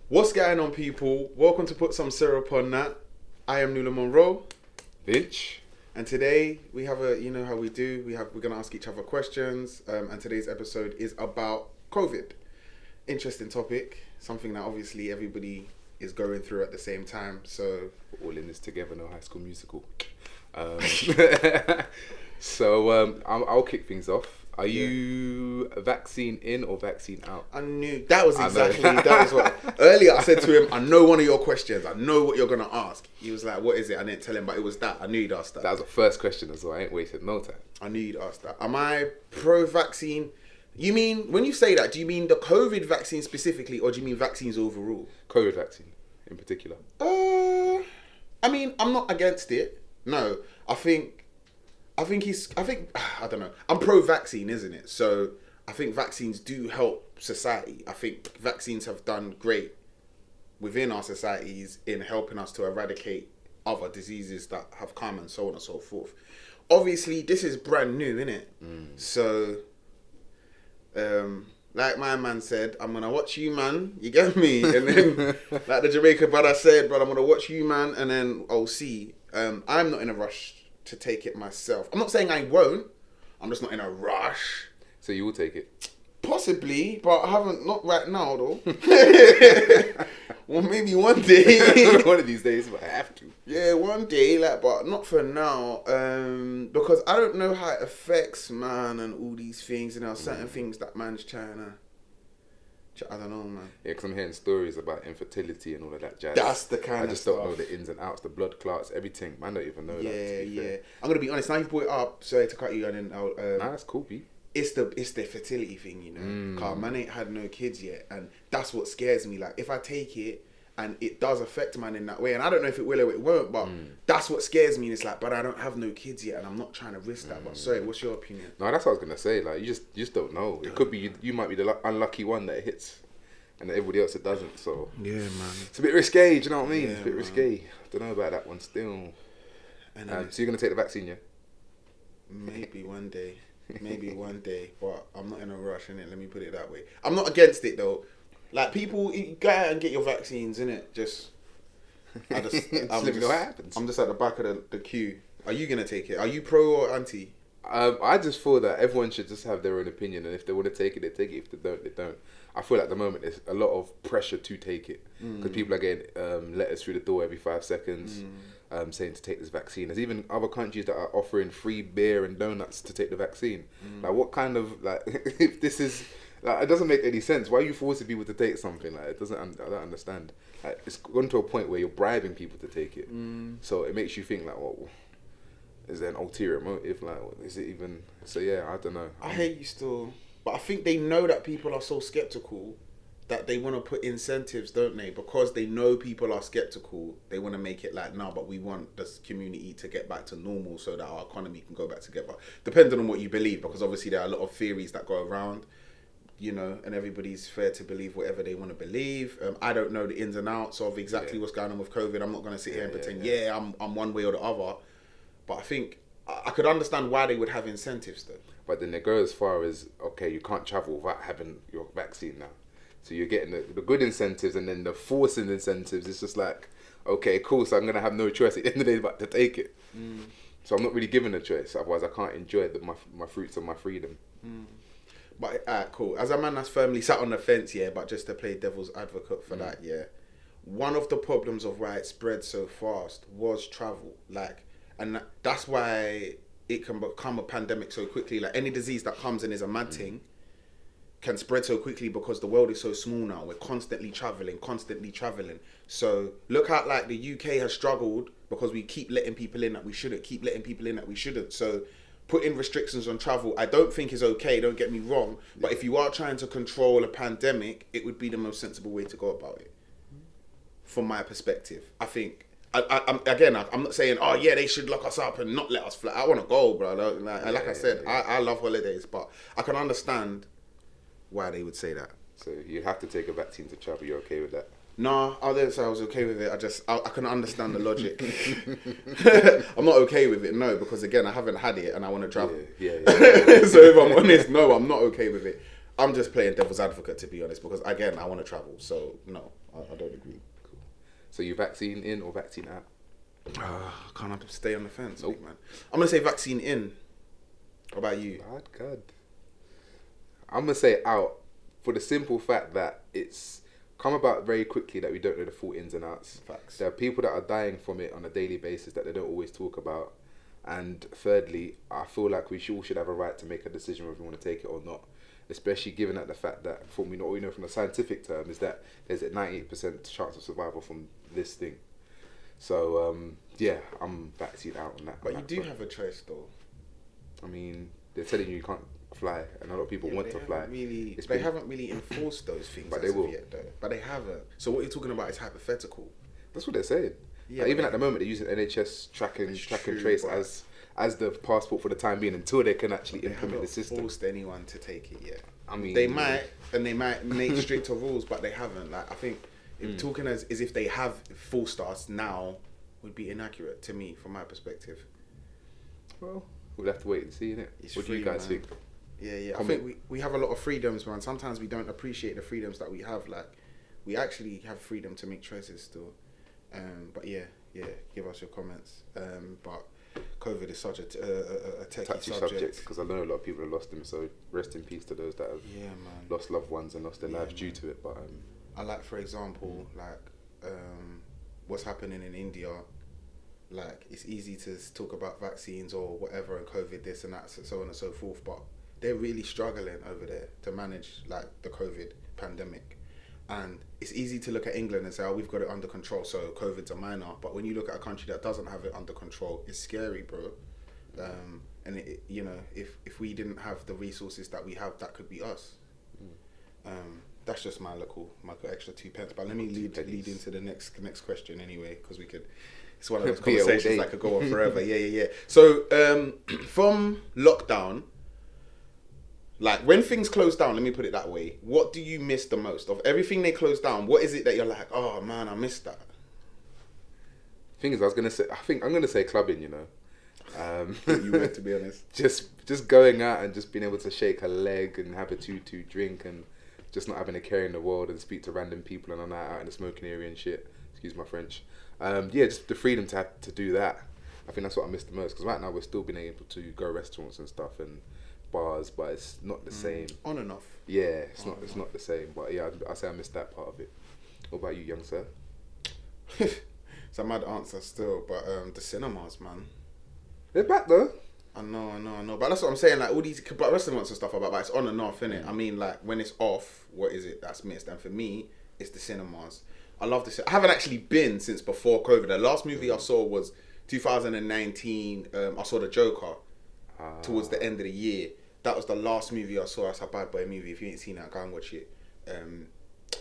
What's going on, people? Welcome to Put Some Syrup on That. I am Nula Monroe, Bitch. and today we have you know how we do. We're gonna ask each other questions, and today's episode is about COVID. Interesting topic, something that obviously everybody is going through at the same time. So We're all in this together, no High School Musical. I'll kick things off. Are you vaccine in or vaccine out? I knew that was what earlier I said to him. I know one of your questions. I know what you're gonna ask. He was like, "What is it?" I didn't tell him, but it was that. I knew you'd ask that. That was the first question as well. I ain't wasted no time. I knew you'd ask that. Am I pro-vaccine? You mean, when you say that, do you mean the COVID vaccine specifically, or do you mean vaccines overall? COVID vaccine in particular. I mean, I'm not against it. No, I don't know. I'm pro-vaccine, isn't it? So I think vaccines do help society. I think vaccines have done great within our societies in helping us to eradicate other diseases that have come and so on and so forth. Obviously, this is brand new, innit? So, like my man said, I'm gonna watch you, man. You get me? And then, like the Jamaican brother said, "But I'm gonna watch you, man, and then I'll see." I'm not in a rush to take it myself. I'm not saying I won't. I'm just not in a rush. So you will take it? Possibly, but I haven't. Not right now, though. Well, maybe one day. One of these days, but I have to. Yeah, one day, but not for now. Because I don't know how it affects man and all these things. And there are certain things that man's trying to. I don't know, man. Yeah, because I'm hearing stories about infertility and all of that jazz. That's the kind of I just stuff. don't know the ins and outs, the blood clots, everything. Man, I don't even know that. Yeah. I'm gonna be honest. Now you brought it up. Sorry to cut you, and then I'll. Nah, that's cool, B. It's the fertility thing, you know. Cause man ain't had no kids yet, and that's what scares me. Like, if I take it and it does affect man in that way, and I don't know if it will or it won't, but that's what scares me. And it's like, but I don't have no kids yet, and I'm not trying to risk that. But sorry, what's your opinion? No, that's what I was gonna say. Like, you just don't know. It could be you might be the unlucky one that it hits, and everybody else it doesn't. So Yeah, man. it's a bit risque. Do you know what I mean? Yeah, It's a bit man. risque. I don't know about that one still. And So you're gonna take the vaccine, yeah? maybe one day. Maybe one day, but I'm not in a rush, innit? Let me put it that way. I'm not against it, though. Like, people, you go out and get your vaccines, innit? I'm Let me know what happens. I'm just at the back of the queue. Are you going to take it? Are you pro or anti? I just feel that everyone should just have their own opinion, and if they want to take it, they take it. If they don't, they don't. I feel at the moment there's a lot of pressure to take it because people are getting letters through the door every 5 seconds saying to take this vaccine. There's even other countries that are offering free beer and donuts to take the vaccine. Like, what kind of, like, if this is, like, it doesn't make any sense. Why are you forcing people to take something? Like, it doesn't. I don't understand. Like, it's gone to a point where you're bribing people to take it. So it makes you think like, well, is there an ulterior motive? Like, is it even? So yeah, I don't know. I hate you still. But I think they know that people are so skeptical that they want to put incentives, don't they? Because they know people are skeptical, they want to make it like, no, but we want this community to get back to normal so that our economy can go back together. Depending on what you believe, because obviously there are a lot of theories that go around, you know, and everybody's fair to believe whatever they want to believe. I don't know the ins and outs of exactly what's going on with COVID. I'm not going to sit here and pretend, I'm one way or the other. But I think I could understand why they would have incentives, though. But then they go as far as, okay, you can't travel without having your vaccine now. So you're getting the good incentives, and then the forcing incentives. It's just like, okay, cool, so I'm going to have no choice at the end of the day but to take it. So I'm not really given a choice. Otherwise, I can't enjoy my fruits of my freedom. But, cool. As a man that's firmly sat on the fence, but just to play devil's advocate for that, one of the problems of why it spread so fast was travel. Like, and that's why it can become a pandemic so quickly. Like, any disease that comes in is a mad thing can spread so quickly because the world is so small now. We're constantly traveling. So look at, like, the UK has struggled because we keep letting people in that we shouldn't. So putting restrictions on travel, I don't think is okay, don't get me wrong. But if you are trying to control a pandemic, it would be the most sensible way to go about it. From my perspective, I think. I'm not saying, they should lock us up and not let us fly. I want to go, bro. Like I said, I love holidays, but I can understand why they would say that. So you have to take a vaccine to travel. You're okay with that? No, I didn't say I was okay with it. I can understand the logic. I'm not okay with it, no, because again, I haven't had it and I want to travel. Yeah. So if I'm honest, no, I'm not okay with it. I'm just playing devil's advocate, to be honest, because again, I want to travel. So no, I don't So you vaccine in or vaccine out? Can't I stay on the fence, Nope. big man? I'm gonna say vaccine in. What about you? Bad God. I'm gonna say out for the simple fact that it's come about very quickly that we don't know the full ins and outs. Facts. There are people that are dying from it on a daily basis that they don't always talk about. And thirdly, I feel like we all should have a right to make a decision whether we want to take it or not. Especially given that the fact that, from what we know from the scientific term, is that there's a 98% chance of survival from this thing. So, yeah, I'm vaccinated out on that. But on you that do front. have a choice, though. I mean, they're telling you can't fly, and a lot of people want to fly. They haven't really enforced those things, But as they of will. yet, though. But they haven't. So what you're talking about is hypothetical. That's what they're saying. Yeah, Like, even but at the moment, they're using NHS track and true, trace but as the passport for the time being until they can actually they implement haven't the system. forced anyone to take it yet. I mean, They might, and they might make stricter rules, but they haven't. Like, I think talking as if they have forced us now would be inaccurate to me, from my perspective. Well, we'll have to wait and see, innit? It's What do you free, guys man. think? Yeah. I Comment. think we have a lot of freedoms, man. Sometimes we don't appreciate the freedoms that we have. Like, we actually have freedom to make choices still. But yeah, give us your comments. But COVID is such a techie Touchy subject, because I know a lot of people have lost them. So rest in peace to those that have Yeah, man. lost loved ones and lost their lives due man. to it. But I like, for example, like what's happening in India. Like, it's easy to talk about vaccines or whatever and COVID this and that, so on and so forth, but they're really struggling over there to manage like the COVID pandemic. And it's easy to look at England and say, oh, we've got it under control, so COVID's a minor. But when you look at a country that doesn't have it under control, it's scary, bro. And you know, if we didn't have the resources that we have, that could be us. That's just my little extra 2 pence. But let me lead into the next question anyway, because we could. It's one of those Yeah, all conversations day. that could go on forever. Yeah. So from lockdown, like when things close down, let me put it that way. What do you miss the most of everything they closed down? What is it that you're like, oh man, I missed that? thing is, I think I'm gonna say clubbing. You know, You were, to be honest. just going out and just being able to shake a leg and have a 2-2 drink and just not having a care in the world and speak to random people on a night out in the smoking area and shit. Excuse my French. Yeah, just the freedom to have to do that. I think that's what I miss the most, because right now we're still being able to go restaurants and stuff and bars, but it's not the same. On and off. Yeah, it's not the same. But yeah, I say I miss that part of it. What about you, young sir? It's a mad answer still, but the cinemas, man. They're back though. I know. But that's what I'm saying. Like all these restaurants and stuff like that, but it's on and off, innit? I mean, like when it's off, what is it that's missed? And for me, it's the cinemas. I love I haven't actually been since before COVID. The last movie I saw was 2019. I saw The Joker towards the end of the year. That was the last movie I saw. That's a bad boy movie. If you ain't seen that, go and watch it.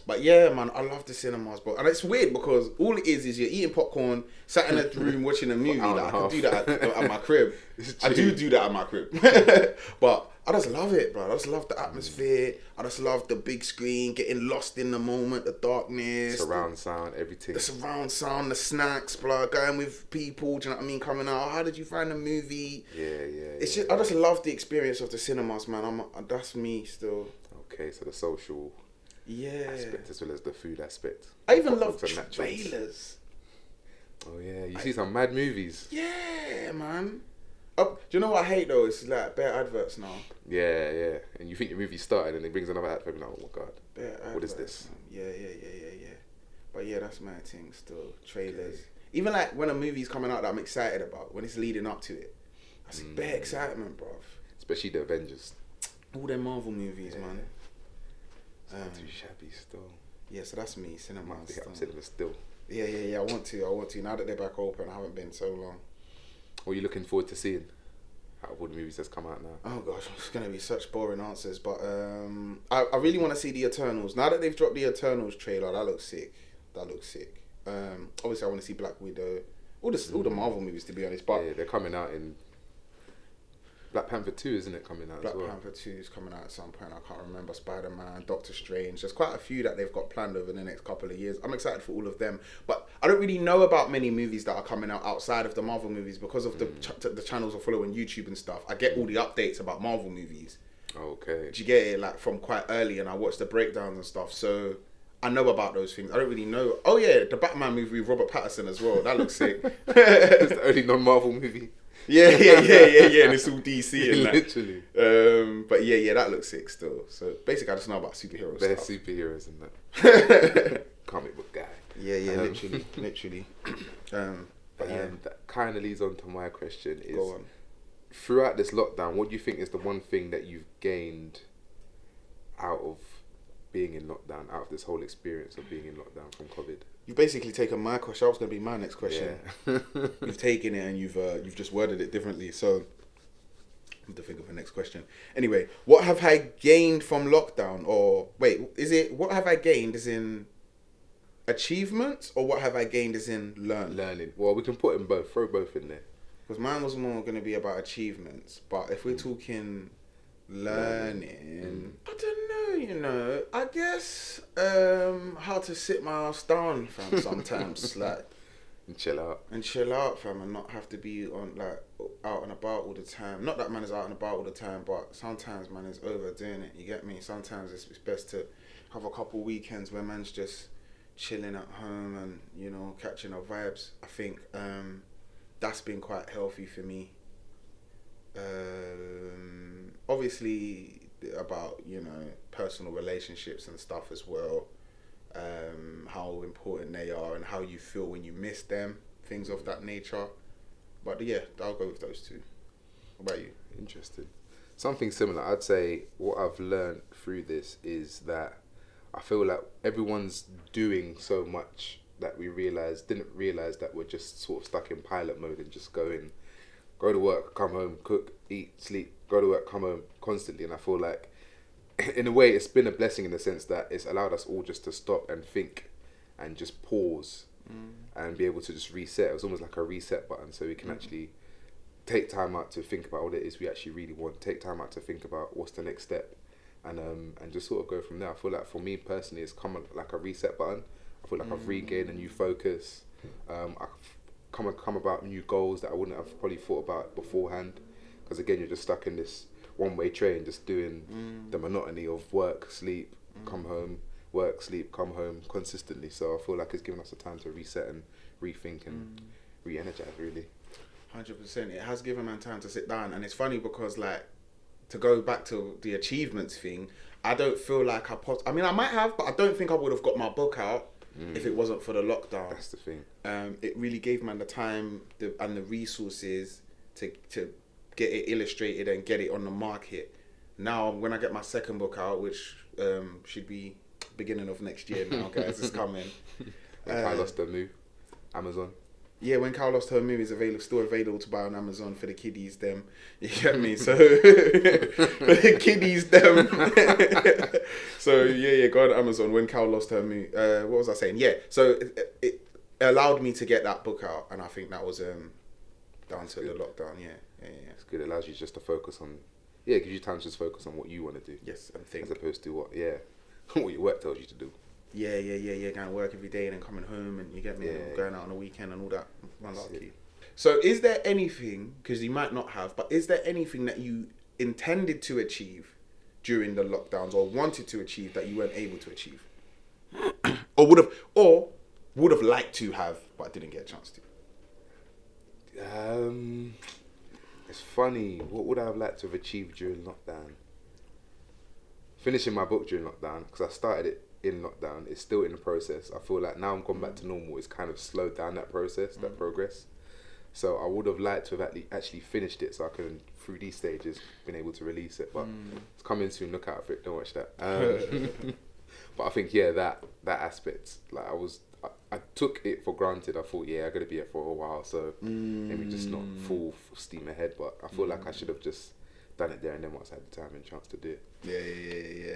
But yeah, man, I love the cinemas, bro. And it's weird because all it is you're eating popcorn, sat in a room watching a movie. Like, I can do that at my crib. I do that at my crib. But I just love it, bro. I just love the atmosphere. I just love the big screen, getting lost in the moment, the darkness. Surround sound, everything. The surround sound, the snacks, bro. Going with people, do you know what I mean? Coming out, how did you find the movie? Yeah. It's just, I just love the experience of the cinemas, man. That's me still. Okay, so the social aspect as well as the food aspect. I even love Popcorns and nachos. trailers. Oh yeah, you see some mad movies. Yeah, man. Do you know what I hate though? It's like bare adverts now. Yeah. And you think your movie started and it brings another advert and you're like, oh my god. Bare What is adverts, this? man. Yeah. But yeah, that's my thing still. Trailers. Even like when a movie's coming out that I'm excited about, when it's leading up to it. That's bare excitement, bruv. Especially the Avengers. All them Marvel movies, man. It's not too shabby still. Yeah, so that's me, cinema. Might be up cinema still. Yeah. I want to. Now that they're back open, I haven't been so long. What are you looking forward to seeing out of all the movies that's come out now? Oh gosh, it's gonna be such boring answers, but I really want to see the Eternals. Now that they've dropped the Eternals trailer, that looks sick. Obviously, I want to see Black Widow. All the Marvel movies, to be honest. But yeah, they're coming out in Black Panther 2, isn't it? Coming out Black as well. Panther 2 is coming out at some point. I can't remember. Spider-Man, Doctor Strange. There's quite a few that they've got planned over the next couple of years. I'm excited for all of them. But I don't really know about many movies that are coming out outside of the Marvel movies because of the channels I follow on YouTube and stuff. I get all the updates about Marvel movies. Okay. Do you get it? Like from quite early, and I watch the breakdowns and stuff. So I know about those things. I don't really know. Oh yeah, the Batman movie with Robert Pattinson as well. That looks sick. It's the only non-Marvel movie. Yeah. And it's all DC and that. Literally. But yeah, that looks sick still. So basically, I just know about superhero They're stuff. superheroes and that. Comic book guy. Yeah, literally. But yeah, that kind of leads on to my question: is go on. throughout this lockdown, what do you think is the one thing that you've gained out of being in lockdown, out of this whole experience of being in lockdown from COVID? You've basically taken my question. That was going to be my next question. Yeah. You've taken it and you've just worded it differently. So I have to think of the next question. Anyway, what have I gained from lockdown? Or wait, is it what have I gained as in achievements, or what have I gained as in Learning. Well, we can put in both. Throw both in there. Because mine was more going to be about achievements. But if we're talking learning, I don't know, I guess how to sit my ass down, fam, sometimes. Like, And chill out. Fam, and not have to be on like out and about all the time. Not that man is out and about all the time, but sometimes man is overdoing it. You get me? Sometimes it's best to have a couple weekends where man's just chilling at home and, you know, catching our vibes. I think that's been quite healthy for me. Obviously about, you know, personal relationships and stuff as well. How important they are and how you feel when you miss them, things of that nature. But yeah, I'll go with those two. What about you? Interesting. Something similar. I'd say what I've learned through this is that I feel like everyone's doing so much that we didn't realize that we're just sort of stuck in pilot mode and just go to work, come home, cook, eat, sleep, go to work, come home constantly. And I feel like in a way it's been a blessing in the sense that it's allowed us all just to stop and think and just pause and be able to just reset. It was almost like a reset button, so we can actually take time out to think about what it is we actually really want, take time out to think about what's the next step, and just sort of go from there. I feel like for me personally, it's come like a reset button. I feel like I've regained a new focus. I've come about new goals that I wouldn't have probably thought about beforehand, because again, you're just stuck in this one-way train, just doing the monotony of work, sleep, come home, work, sleep, come home consistently. So I feel like it's given us the time to reset and rethink and re-energize, really. 100%. It has given man time to sit down, and it's funny because, like, to go back to the achievements thing, I don't feel like I mean, I might have, but I don't think I would have got my book out if it wasn't for the lockdown. That's the thing. It really gave man the time and the resources to get it illustrated and get it on the market. Now, when I get my second book out, which should be beginning of next year now, guys, it's coming. I lost the move. Amazon. Yeah, when Cow Lost Her Moo is still available to buy on Amazon for the kiddies, them. You get me? So, for the kiddies, them. So, yeah, go on Amazon, When Cow Lost Her Moo. What was I saying? Yeah, so it allowed me to get that book out, and I think that was down to the lockdown, yeah. It's good. It allows you just to focus on, it gives you time to just focus on what you want to do. Yes, and think. As opposed to what your work tells you to do. Yeah, going to work every day and then coming home, and you get me, going out on the weekend and all that. Malarkey. So is there anything, because you might not have, but is there anything that you intended to achieve during the lockdowns or wanted to achieve that you weren't able to achieve? or would have liked to have, but didn't get a chance to? It's funny. What would I have liked to have achieved during lockdown? Finishing my book during lockdown, because I started it in lockdown. It's still in the process. I feel like now I'm gone back to normal. It's kind of slowed down that process, that progress. So I would have liked to have actually finished it, so I could, through these stages, been able to release it. But it's coming soon. Look out for it. Don't watch that. But I think that aspect, like I took it for granted. I thought, I gotta be here for a while, so maybe just not full steam ahead. But I feel like I should have just done it there and then once I had the time and chance to do it. Yeah.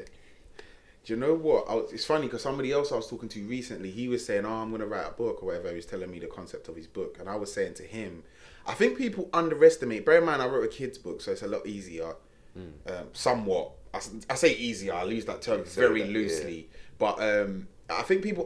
Do you know what? It's funny because somebody else I was talking to recently, he was saying, I'm going to write a book or whatever. He was telling me the concept of his book. And I was saying to him, I think people underestimate, bear in mind I wrote a kid's book, so it's a lot easier, somewhat. I say easier, I use that term very loosely. But I think people